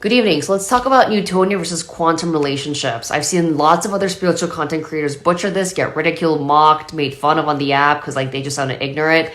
Good evening. So let's talk about Newtonian versus quantum relationships. I've seen lots of other spiritual content creators butcher this, get ridiculed, mocked, made fun of on the app because they just sounded ignorant.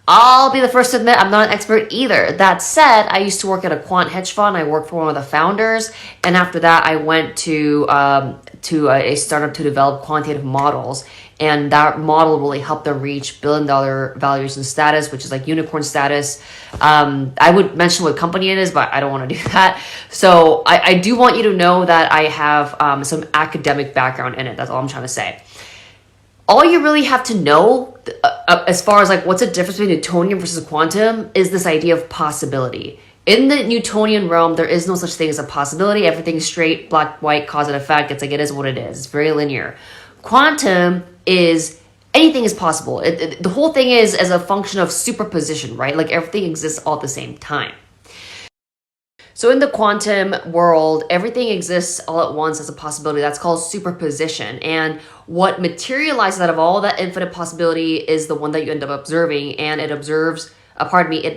I'll be the first to admit I'm not an expert either. That said, I used to work at a quant hedge fund. I worked for one of the founders, and after that, I went to a startup to develop quantitative models. And that model really helped them reach billion-dollar valuation status, which is like unicorn status. I would mention what company it is, but I don't want to do that. So I do want you to know that I have some academic background in it. That's all I'm trying to say. All you really have to know as far as what's the difference between Newtonian versus quantum is this idea of possibility. In the Newtonian realm, there is no such thing as a possibility. Everything's straight, black, white, cause and effect. It's it is what it is. It's very linear. Quantum is anything is possible. The whole thing is as a function of superposition, right? Everything exists all at the same time. So in the quantum world, everything exists all at once as a possibility. That's called superposition. And what materializes out of all that infinite possibility is the one that you end up observing, and it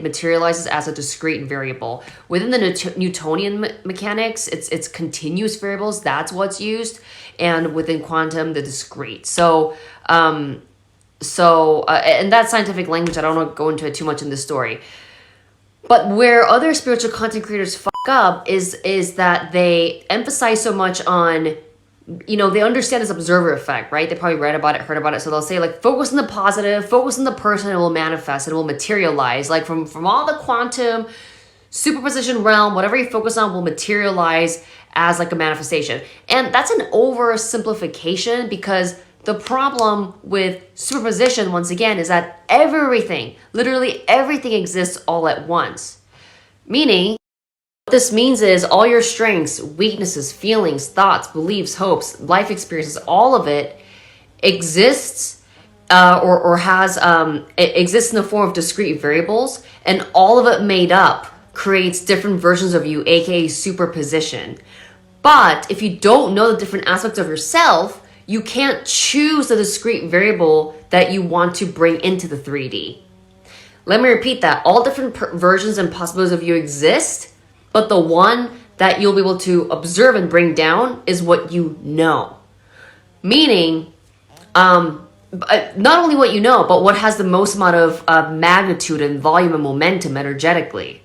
materializes as a discrete variable. Within the Newtonian mechanics, it's continuous variables. That's what's used. And within quantum, the discrete. So and that's scientific language. I don't want to go into it too much in this story. But where other spiritual content creators fuck up is that they emphasize so much on, they understand this observer effect, right? They probably read about it, heard about it. So they'll say focus on the positive, focus on the person, it will manifest, it will materialize. From all the quantum superposition realm, whatever you focus on will materialize as a manifestation. And that's an oversimplification, because the problem with superposition, once again, is that everything, literally everything exists all at once. Meaning, what this means is all your strengths, weaknesses, feelings, thoughts, beliefs, hopes, life experiences, all of it exists it exists in the form of discrete variables, and all of it made up creates different versions of you, aka superposition. But if you don't know the different aspects of yourself, you can't choose the discrete variable that you want to bring into the 3D. Let me repeat that. All different versions and possibilities of you exist, but the one that you'll be able to observe and bring down is what you know. Meaning, not only what you know, but what has the most amount of magnitude and volume and momentum energetically.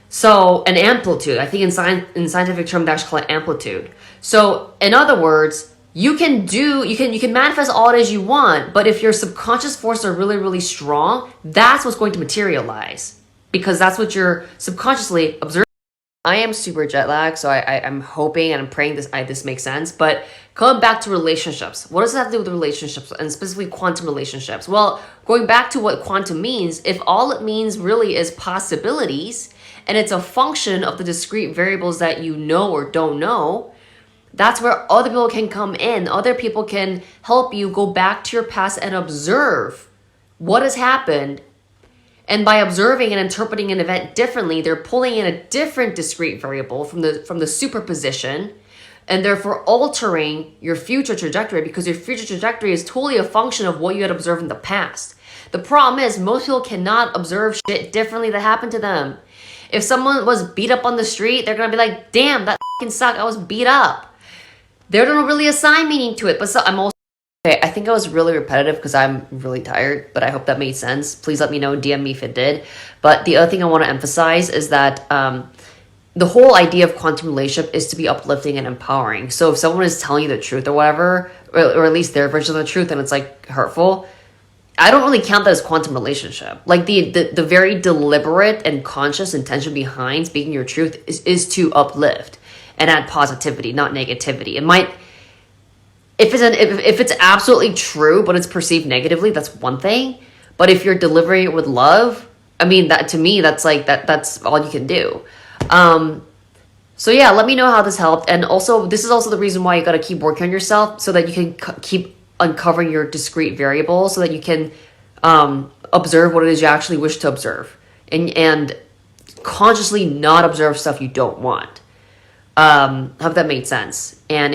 So an amplitude, I think in scientific term, they actually call it amplitude. So in other words, you can manifest all it is you want, but if your subconscious forces are really, really strong, that's what's going to materialize, because that's what you're subconsciously observing. I am super jet lagged, so I'm hoping and I'm praying this makes sense. But going back to relationships, what does that have to do with relationships, and specifically quantum relationships? Well, going back to what quantum means, if all it means really is possibilities, and it's a function of the discrete variables that you know or don't know, that's where other people can come in. Other people can help you go back to your past and observe what has happened. And by observing and interpreting an event differently, they're pulling in a different discrete variable from the superposition, and therefore altering your future trajectory, because your future trajectory is totally a function of what you had observed in the past. The problem is most people cannot observe shit differently that happened to them. If someone was beat up on the street, they're going to be like, damn, that fucking sucked. I was beat up. They don't really assign meaning to it. But okay, I think I was really repetitive because I'm really tired, but I hope that made sense. Please let me know, DM me if it did. But the other thing I want to emphasize is that the whole idea of quantum relationship is to be uplifting and empowering. So if someone is telling you the truth or whatever, or at least their version of the truth, and it's hurtful, I don't really count that as quantum relationship. The very deliberate and conscious intention behind speaking your truth is to uplift and add positivity, not negativity. It might, if it's absolutely true, but it's perceived negatively, that's one thing. But if you're delivering it with love, that to me, that's that's all you can do. So yeah, let me know how this helped. And also, this is also the reason why you got to keep working on yourself, so that you can keep uncovering your discrete variables, so that you can observe what it is you actually wish to observe, and consciously not observe stuff you don't want. Hope that made sense. And if